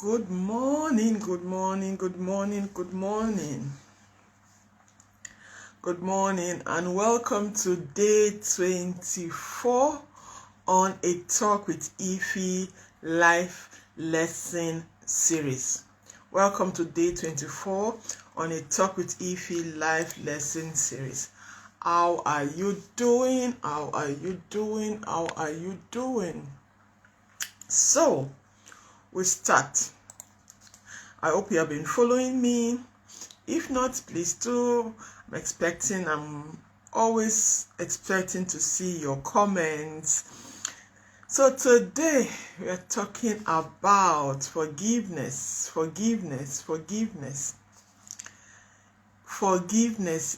Good morning, good morning, good morning, good morning. Good morning and welcome to day 24 on a Talk with Ify life lesson series. Welcome to day 24 on a Talk with Ify life lesson series. How are you doing? How are you doing? How are you doing? So, we start. I hope you have been following me. If not, please do. I'm always expecting to see your comments. So today we are talking about forgiveness. Forgiveness.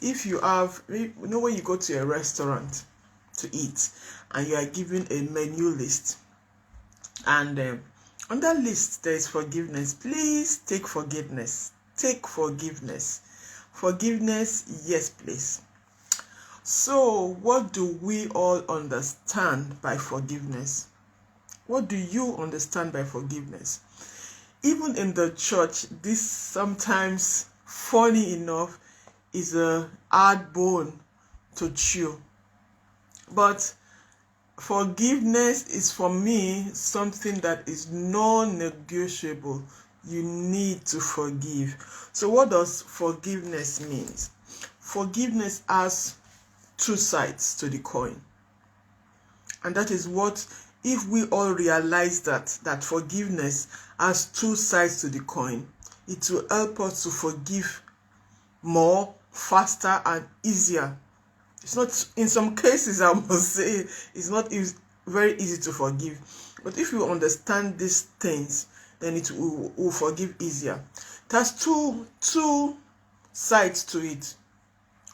If you know when you go to a restaurant to eat and you are given a menu list, and on that list there is forgiveness. Please take forgiveness. Forgiveness, yes, please. So, what do we all understand by forgiveness? What do you understand by forgiveness? Even in the church, this sometimes, funny enough, is a hard bone to chew. But forgiveness is, for me, something that is non-negotiable. You need to forgive. So what does forgiveness mean? Forgiveness has two sides to the coin. And that is what, if we all realize that forgiveness has two sides to the coin, it will help us to forgive more, faster, and easier. It's not, in some cases, I must say, it's not very easy to forgive. But if you understand these things, then it will forgive easier. There's two sides to it.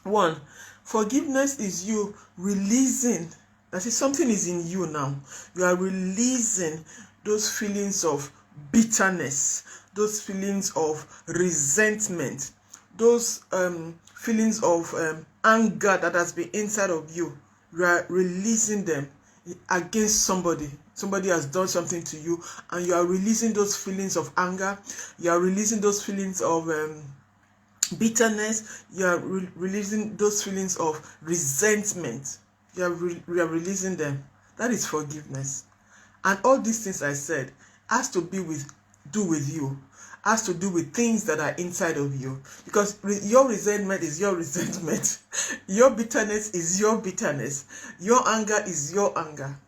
One, forgiveness is you releasing. That is, something is in you now. You are releasing those feelings of bitterness, those feelings of resentment, those feelings of anger that has been inside of you. You are releasing them against somebody. Somebody has done something to you, and you are releasing those feelings of anger. You are releasing those feelings of bitterness. You are releasing those feelings of resentment. You are releasing them. That is forgiveness. And all these things I said has to do with you, has to do with things that are inside of you. Because your resentment is your resentment. Your bitterness is your bitterness. Your anger is your anger.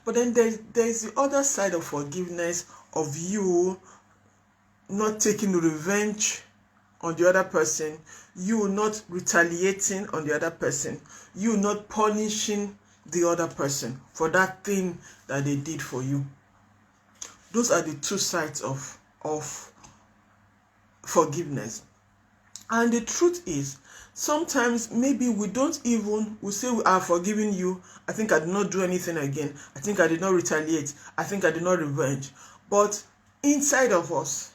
But then there's the other side of forgiveness, of you not taking revenge on the other person, you not retaliating on the other person, you not punishing the other person for that thing that they did for you. Those are the two sides of forgiveness. And the truth is, sometimes maybe we say we are forgiving you. I think I did not do anything again. I think I did not retaliate. I think I did not revenge. But inside of us,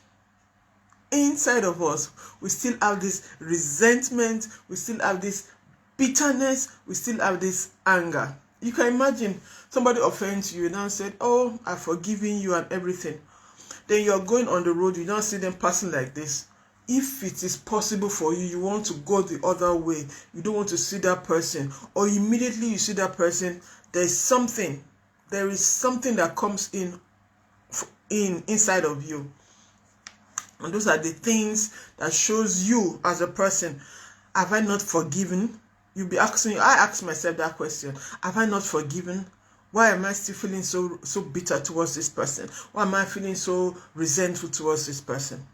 we still have this resentment. We still have this bitterness. We still have this anger. You can imagine somebody offends you and now said, "Oh, I've forgiven you and everything." Then you're going on the road. You now see them passing like this. If it is possible for you, you want to go the other way. You don't want to see that person. Or immediately you see that person, there is something that comes inside of you. And those are the things that shows you as a person, have I not forgiven? You'll be asking, I ask myself that question. Have I not forgiven? Why am I still feeling so bitter towards this person? Why am I feeling so resentful towards this person?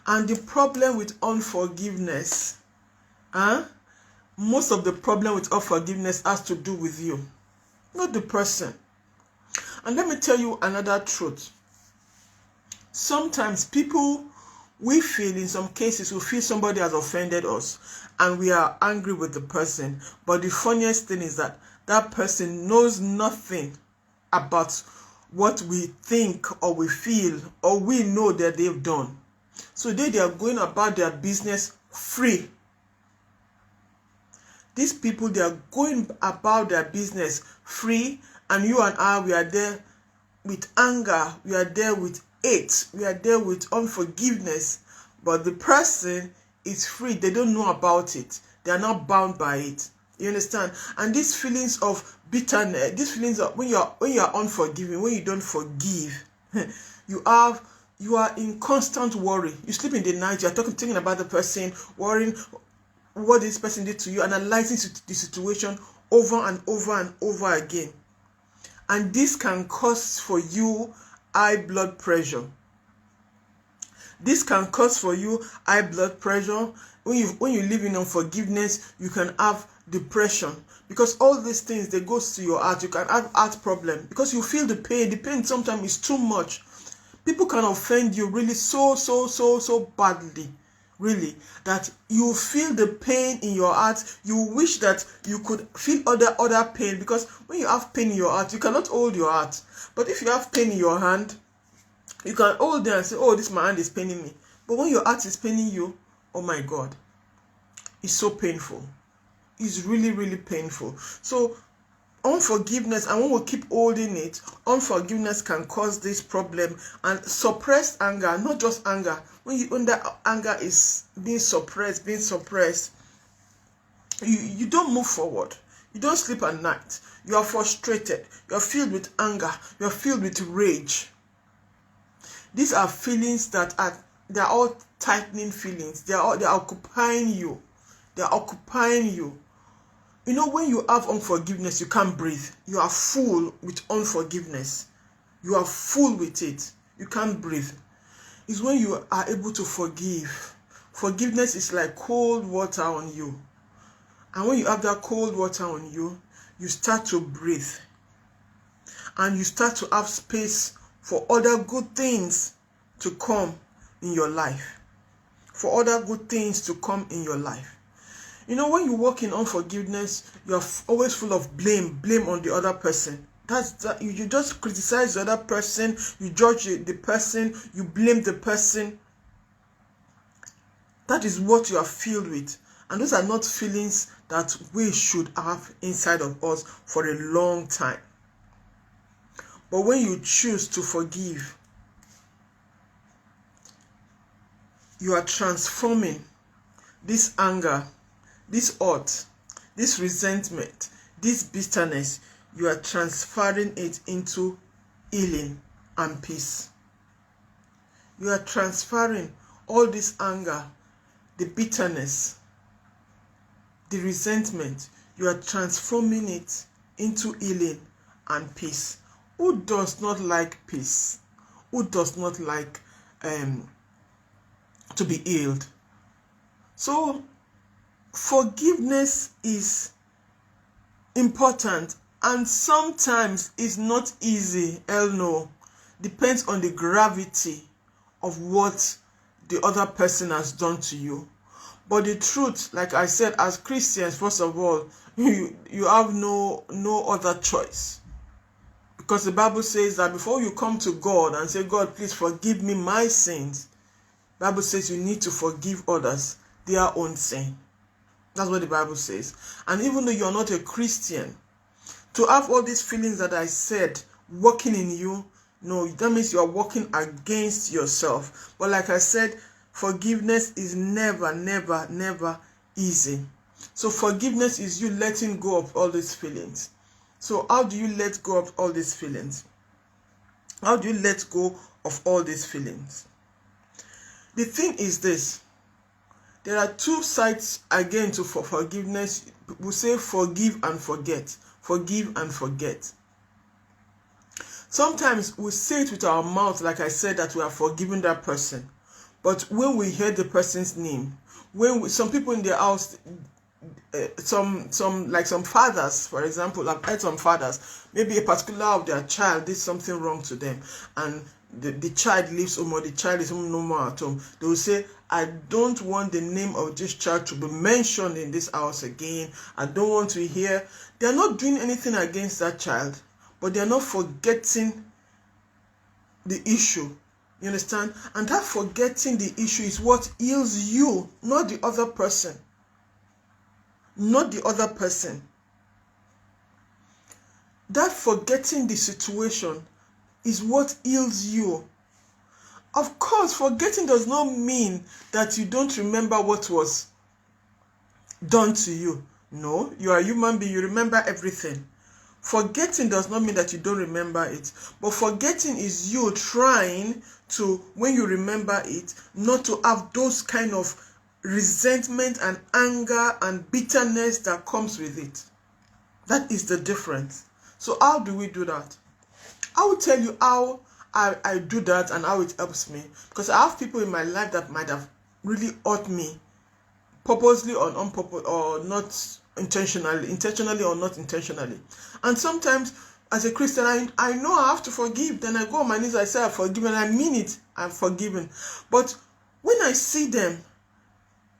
And the problem with unforgiveness, most of the problem with unforgiveness has to do with you, not the person. And let me tell you another truth. Sometimes we feel, in some cases, we feel somebody has offended us and we are angry with the person. But the funniest thing is that person knows nothing about what we think or we feel or we know that they've done. So they are going about their business free. These people, they are going about their business free, and you and I, we are there with anger, we are there with hate, we are there with unforgiveness, but the person is free. They don't know about it. They are not bound by it. You understand? And these feelings of bitterness, these feelings of when you are unforgiving, when you don't forgive, you are in constant worry. You sleep in the night, you are thinking about the person, worrying what this person did to you, analyzing the situation over and over and over again. And this can cause for you high blood pressure. This can cause for you high blood pressure. When you live in unforgiveness, you can have depression, because all these things, they go to your heart. You can have heart problem because you feel the pain. The pain sometimes is too much. People can offend you really so badly, really, that you feel the pain in your heart. You wish that you could feel other pain, because when you have pain in your heart, you cannot hold your heart. But if you have pain in your hand, you can hold there and say, oh, my hand is paining me. But when your heart is paining you, oh my God, it's so painful. It's really painful. So unforgiveness, and when we keep holding it, unforgiveness can cause this problem. And suppressed anger, not just anger, when that anger is being suppressed, you don't move forward. You don't sleep at night. You are frustrated. You are filled with anger. You are filled with rage. These are feelings they are all tightening feelings. They are occupying you. They are occupying you. You know, when you have unforgiveness, you can't breathe. You are full with unforgiveness. You are full with it. You can't breathe. It's when you are able to forgive. Forgiveness is like cold water on you. And when you have that cold water on you, you start to breathe. And you start to have space for other good things to come in your life. For other good things to come in your life. You know, when you walk in unforgiveness, you're always full of blame on the other person. You just criticize the other person, you judge the person, you blame the person. That is what you are filled with. And those are not feelings that we should have inside of us for a long time. But when you choose to forgive, you are transforming this anger, this hurt, this resentment, this bitterness. You are transferring it into healing and peace. You are transferring all this anger, the bitterness, the resentment. You are transforming it into healing and peace. Who does not like peace? Who does not like to be healed? So forgiveness is important, and sometimes it's not easy. Hell no. Depends on the gravity of what the other person has done to you. But the truth, like I said, as Christians, first of all, you have no other choice. Because the Bible says that before you come to God and say, God, please forgive me my sins, the Bible says you need to forgive others their own sin. That's what the Bible says. And even though you're not a Christian, to have all these feelings that I said working in you, no, that means you are working against yourself. But like I said, forgiveness is never easy. So forgiveness is you letting go of all these feelings. So how do you let go of all these feelings? How do you let go of all these feelings? The thing is this. There are two sides again to forgiveness. We say forgive and forget. Forgive and forget. Sometimes we say it with our mouth, like I said, that we are forgiving that person. But when we hear the person's name, some people in their house, some fathers, for example, I've heard some fathers, maybe a particular of their child did something wrong to them, and the child leaves home, or the child is home no more at home. They will say, I don't want the name of this child to be mentioned in this house again. I don't want to hear. They are not doing anything against that child, but they are not forgetting the issue. You understand? And that forgetting the issue is what heals you, not the other person. Not the other person. That forgetting the situation is what heals you. Of course, forgetting does not mean that you don't remember what was done to you. No, you are a human being, you remember everything. Forgetting does not mean that you don't remember it. But forgetting is you trying to, when you remember it, not to have those kind of resentment and anger and bitterness that comes with it. That is the difference. So how do we do that? I will tell you how I do that and how it helps me. Because I have people in my life that might have really hurt me, purposely or unpurposely, or not intentionally or not intentionally. And sometimes as a Christian, I know I have to forgive. Then I go on my knees, I say I forgive, and I mean it, I'm forgiven. But when I see them,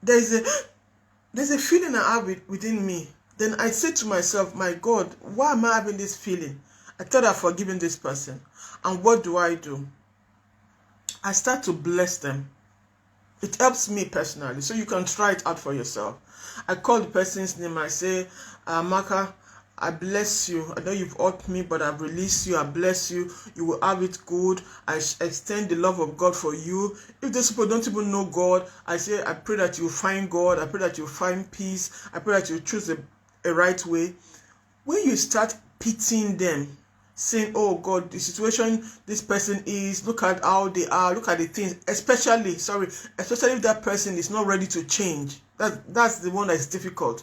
there's a feeling I have within me. Then I say to myself, my God, why am I having this feeling? I thought I've forgiven this person. And what do? I start to bless them. It helps me personally. So you can try it out for yourself. I call the person's name. I say, Amaka, I bless you. I know you've hurt me, but I've released you. I bless you. You will have it good. I extend the love of God for you. If those people don't even know God, I say, I pray that you find God. I pray that you find peace. I pray that you choose a right way. When you start pitying them, saying, oh God, the situation this person is, look at how they are, look at the things, especially if that person is not ready to change. That's the one that's difficult.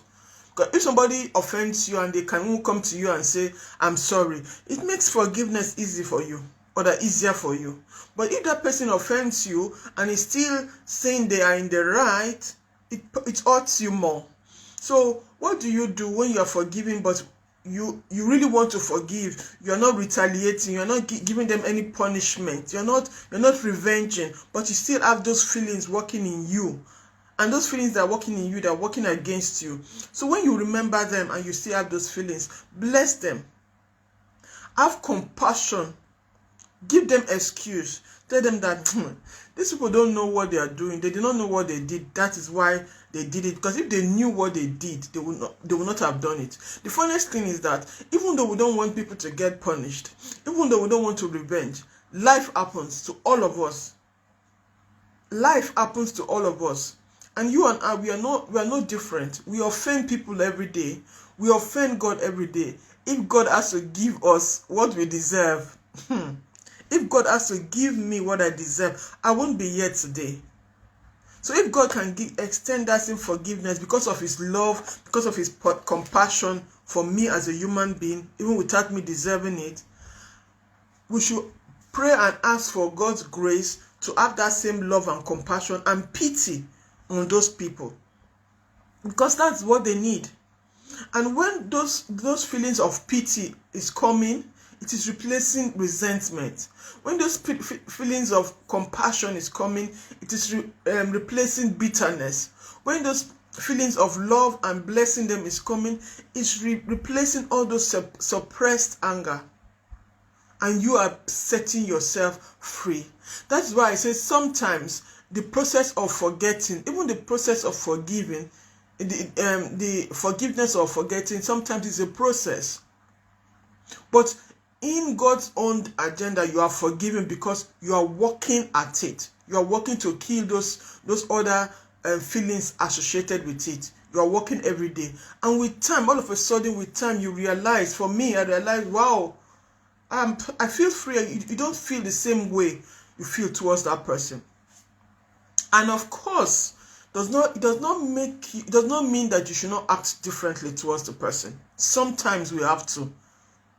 Because if somebody offends you and they can come to you and say, I'm sorry, it makes forgiveness easy for you, or that easier for you. But if that person offends you and is still saying they are in the right, it hurts you more. So what do you do when you are forgiving, but you really want to forgive? You are not retaliating, you are not giving them any punishment, you're not revenging, but you still have those feelings working in you, and those feelings that are working in you, that are working against you. So when you remember them and you still have those feelings, bless them, have compassion, give them excuse, tell them that these people don't know what they are doing, they did not know what they did, that is why they did it. Because if they knew what they did, they would not have done it. The funniest thing is that even though we don't want people to get punished, even though we don't want to revenge, life happens to all of us. Life happens to all of us. And you and I, we are no different. We offend people every day. We offend God every day. If God has to give us what we deserve, if God has to give me what I deserve, I won't be here today. So if God can extend that same forgiveness because of his love, because of his compassion for me as a human being, even without me deserving it, we should pray and ask for God's grace to have that same love and compassion and pity on those people. Because that's what they need. And when those feelings of pity is coming, it is replacing resentment. When those feelings of compassion is coming, it is replacing bitterness. When those feelings of love and blessing them is coming, it's replacing all those suppressed anger. And you are setting yourself free. That's why I say sometimes the process of forgetting, even the process of forgiving, the forgiveness or forgetting, sometimes is a process. But in God's own agenda, you are forgiven because you are working at it. You are working to kill those other feelings associated with it. You are working every day. And with time, all of a sudden, with time, you realize, for me, I realized, wow, I feel free. You don't feel the same way you feel towards that person. And of course, it does not mean that you should not act differently towards the person. Sometimes we have to.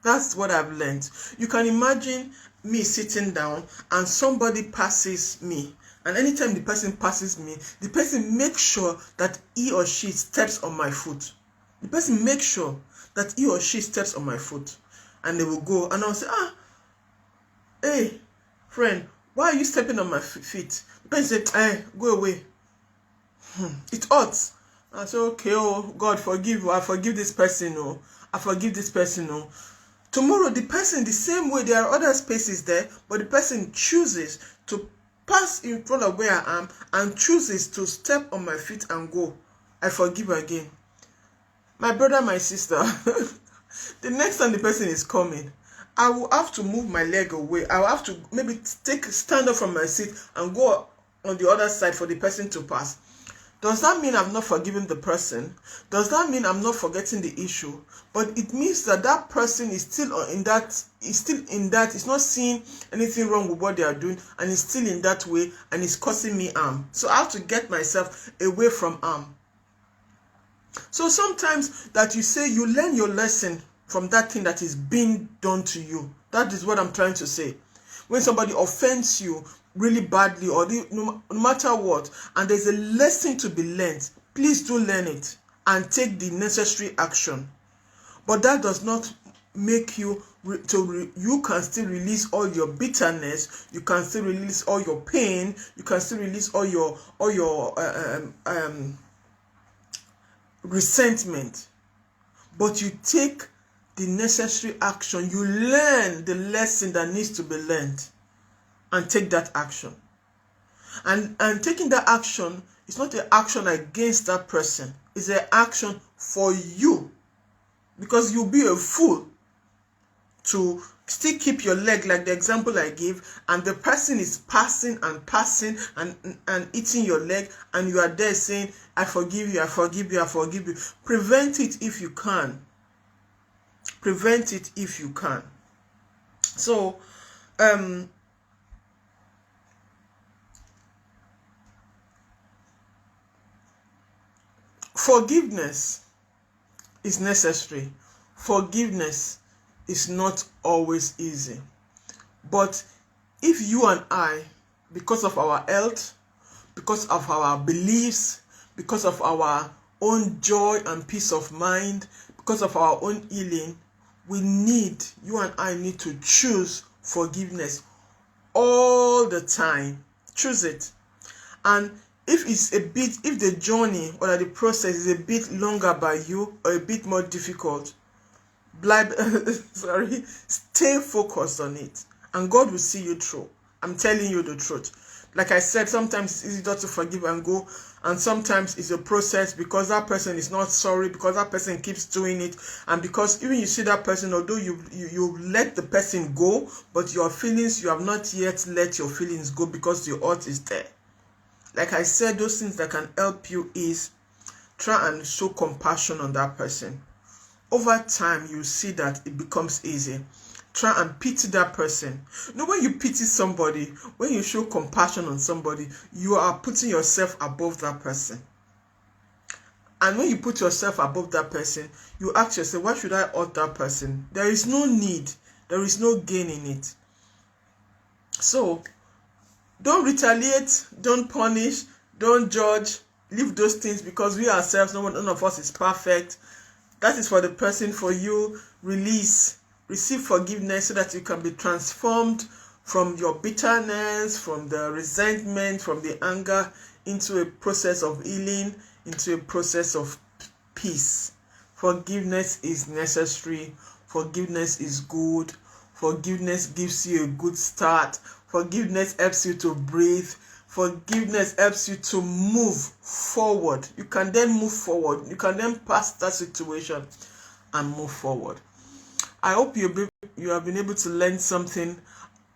That's what I've learned. You can imagine me sitting down and somebody passes me. And anytime the person passes me, the person makes sure that he or she steps on my foot. The person makes sure that he or she steps on my foot. And they will go. And I'll say, hey, friend, why are you stepping on my feet? The person said, hey, go away. It hurts. I say, okay, oh, God, forgive you. I forgive this person. Oh, I forgive this person. Oh. Tomorrow, the person, the same way, there are other spaces there, but the person chooses to pass in front of where I am and chooses to step on my feet and go. I forgive again. My brother, my sister, the next time the person is coming, I will have to move my leg away. I will have to maybe stand up from my seat and go on the other side for the person to pass. Does that mean I'm not forgiving the person? Does that mean I'm not forgetting the issue? But it means that that person is still in that, is not seeing anything wrong with what they are doing, and is still in that way, and is causing me harm. So I have to get myself away from harm. So sometimes that you say you learn your lesson from that thing that is being done to you. That is what I'm trying to say. When somebody offends you really badly, or no matter what, and there's a lesson to be learned, please do learn it and take the necessary action. But that does not make you you can still release all your bitterness, you can still release all your pain, you can still release all your resentment. But you take the necessary action, you learn the lesson that needs to be learned, and take that action. And taking that action is not an action against that person, it's an action for you. Because you'll be a fool to still keep your leg, like the example I gave, and the person is passing and eating your leg, and you are there saying, I forgive you, I forgive you, I forgive you. Prevent it if you can. Prevent it if you can. So, forgiveness is necessary. Forgiveness is not always easy. But if you and I, because of our health, because of our beliefs, because of our own joy and peace of mind, because of our own healing, you and I need to choose forgiveness all the time. Choose it. And if the journey or the process is a bit longer by you, or a bit more difficult, stay focused on it, and God will see you through. I'm telling you the truth. Like I said, sometimes it's easy just to forgive and go, and sometimes it's a process, because that person is not sorry, because that person keeps doing it, and because even you see that person, although you let the person go, but your feelings, you have not yet let your feelings go, because your heart is there. Like I said, those things that can help you is try and show compassion on that person. Over time, you see that it becomes easy. Try and pity that person. When you pity somebody, when you show compassion on somebody, you are putting yourself above that person. And when you put yourself above that person, you ask yourself, why should I hurt that person? There is no need. There is no gain in it. So, don't retaliate, don't punish, don't judge. Leave those things, because we ourselves, none of us is perfect. That is for the person. For you, release, receive forgiveness, so that you can be transformed from your bitterness, from the resentment, from the anger, into a process of healing, into a process of peace. Forgiveness is necessary. Forgiveness is good. Forgiveness gives you a good start. Forgiveness helps you to breathe. Forgiveness helps you to move forward. You can then move forward. You can then pass that situation and move forward. I hope you have been able to learn something.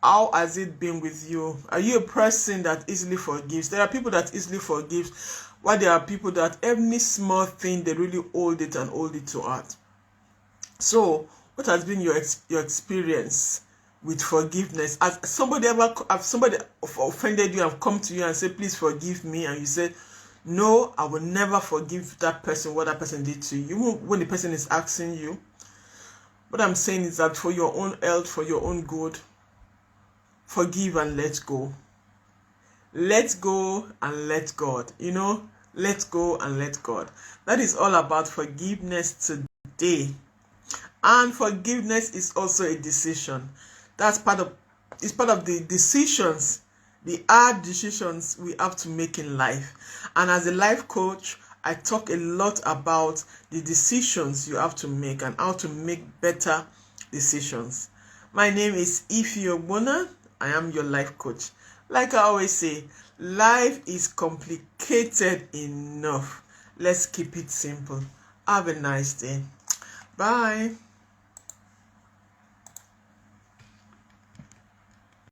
How has it been with you? Are you a person that easily forgives? There are people that easily forgive, while there are people that any small thing, they really hold it to heart. So, what has been your experience with forgiveness? Has somebody offended you and come to you and say, please forgive me, and you said, no, I will never forgive that person, what that person did to you, when the person is asking you? What I'm saying is that for your own health, for your own good, forgive and let go. Let go and let God. Let go and let God. That is all about forgiveness today. And forgiveness is also a decision. It's part of the decisions, the hard decisions we have to make in life. And as a life coach, I talk a lot about the decisions you have to make and how to make better decisions. My name is Ify Ogbonna. I am your life coach. Like I always say, life is complicated enough. Let's keep it simple. Have a nice day. Bye.